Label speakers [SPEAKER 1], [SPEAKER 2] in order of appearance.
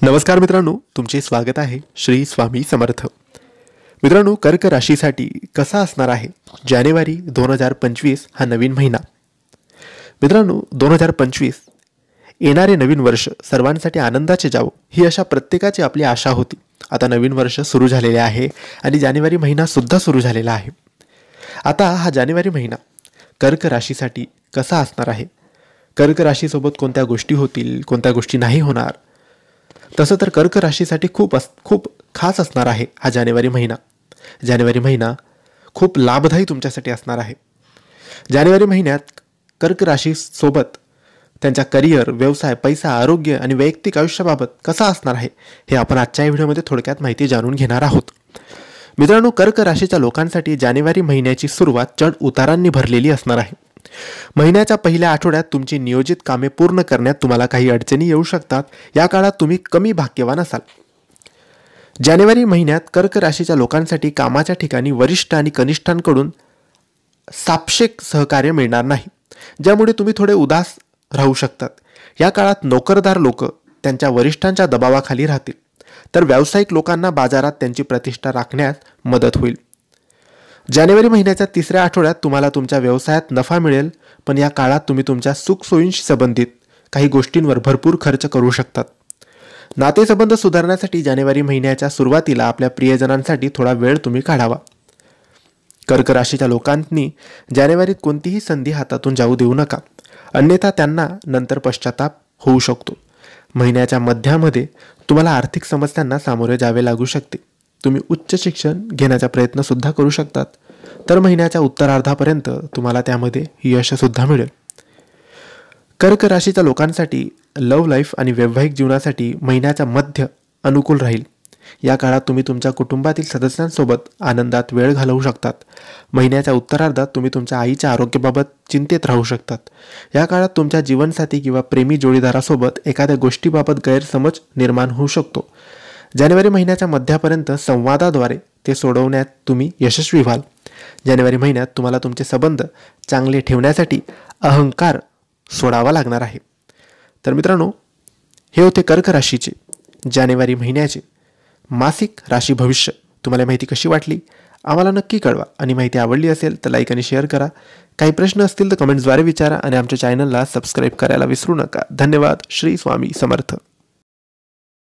[SPEAKER 1] नमस्कार मित्रांनो, तुमचे स्वागत आहे श्री स्वामी समर्थ. मित्रांनो, कर्क राशीसाठी कसा असणार आहे जानेवारी 2025 हा नवीन महिना. मित्रांनो, 2025 येणारे नवीन वर्ष सर्वांसाठी आनंदाचे जावो ही अशा प्रत्येकाची आपली आशा होती. आता नवीन वर्ष सुरू झालेले आहे आणि जानेवारी महिना सुद्धा सुरू झालेला आहे. आता हा जानेवारी महिना कर्क राशीसाठी कसा असणार आहे, कर्क राशीसोबत कोणत्या गोष्टी होतील, कोणत्या गोष्टी नाही होणार, तसं तर कर्क राशीसाठी खूप खास असणार आहे हा जानेवारी महिना. जानेवारी महिना खूप लाभदायी तुमच्यासाठी असणार आहे. जानेवारी महिन्यात कर्क राशीसोबत त्यांच्या करिअर, व्यवसाय, पैसा, आरोग्य आणि वैयक्तिक आयुष्याबाबत कसा असणार आहे हे आपण आजच्या व्हिडिओमध्ये थोडक्यात माहिती जाणून घेणार आहोत. मित्रांनो, कर्क राशीच्या लोकांसाठी जानेवारी महिन्याची सुरुवात चढ उतारांनी भरलेली असणार आहे. महिन्याच्या पहिल्या आठवड्यात तुमची नियोजित कामे पूर्ण करण्यात तुम्हाला काही अडचणी येऊ शकतात. या काळात तुम्ही कमी भाग्यवान असाल. जानेवारी महिन्यात कर्क राशीच्या लोकांसाठी कामाच्या ठिकाणी वरिष्ठ आणि कनिष्ठांकडून सापेक्ष सहकार्य मिळणार नाही, ज्यामुळे तुम्ही थोडे उदास राहू शकतात. या काळात नोकरदार लोक त्यांच्या वरिष्ठांच्या दबावाखाली राहतील, तर व्यावसायिक लोकांना बाजारात त्यांची प्रतिष्ठा राखण्यास मदत होईल. जानेवारी महिन्याच्या तिसऱ्या आठवड्यात तुम्हाला तुमच्या व्यवसायात नफा मिळेल, पण या काळात तुम्ही तुमच्या सुखसोयींशी संबंधित काही गोष्टींवर भरपूर खर्च करू शकतात. नातेसंबंध सुधारण्यासाठी जानेवारी महिन्याच्या सुरुवातीला आपल्या प्रियजनांसाठी थोडा वेळ तुम्ही काढावा. कर्क राशीच्या लोकांनी जानेवारीत कोणतीही संधी हातातून जाऊ देऊ नका, अन्यथा त्यांना नंतर पश्चाताप होऊ शकतो. महिन्याच्या मध्यामध्ये तुम्हाला आर्थिक समस्यांना सामोरे जावे लागू शकते. तुम्ही उच्च शिक्षण घेण्याचा प्रयत्न सुद्धा करू शकतात, तर महिन्याच्या उत्तरार्धापर्यंत तुम्हाला त्यामध्ये यश सुद्धा मिळेल. कर्क राशीच्या लोकांसाठी लव्ह लाईफ आणि वैवाहिक जीवनासाठी महिन्याचा मध्य अनुकूल राहील. या काळात तुम्ही तुमच्या कुटुंबातील सदस्यांसोबत आनंदात वेळ घालवू शकतात. महिन्याच्या उत्तरार्धात तुम्ही तुमच्या आईच्या आरोग्याबाबत चिंतेत राहू शकतात. या काळात तुमच्या जीवनसाथी किंवा प्रेमी जोडीदारासोबत एखाद्या गोष्टीबाबत गैरसमज निर्माण होऊ शकतो. जानेवारी महिन्याच्या मध्यापर्यंत संवादाद्वारे ते सोडवण्यात तुम्ही यशस्वी व्हाल. जानेवारी महिन्यात तुम्हाला तुमचे संबंध चांगले ठेवण्यासाठी अहंकार सोडावा लागणार आहे. तर मित्रांनो, हे होते कर्क राशीचे जानेवारी महिन्याचे मासिक राशी भविष्य. तुम्हाला माहिती कशी वाटली आम्हाला नक्की कळवा, आणि माहिती आवडली असेल तर लाईक आणि शेअर करा. काही प्रश्न असतील तर कमेंट्सद्वारे विचारा आणि आमच्या चॅनलला सबस्क्राईब करायला विसरू नका. धन्यवाद. श्री स्वामी समर्थ.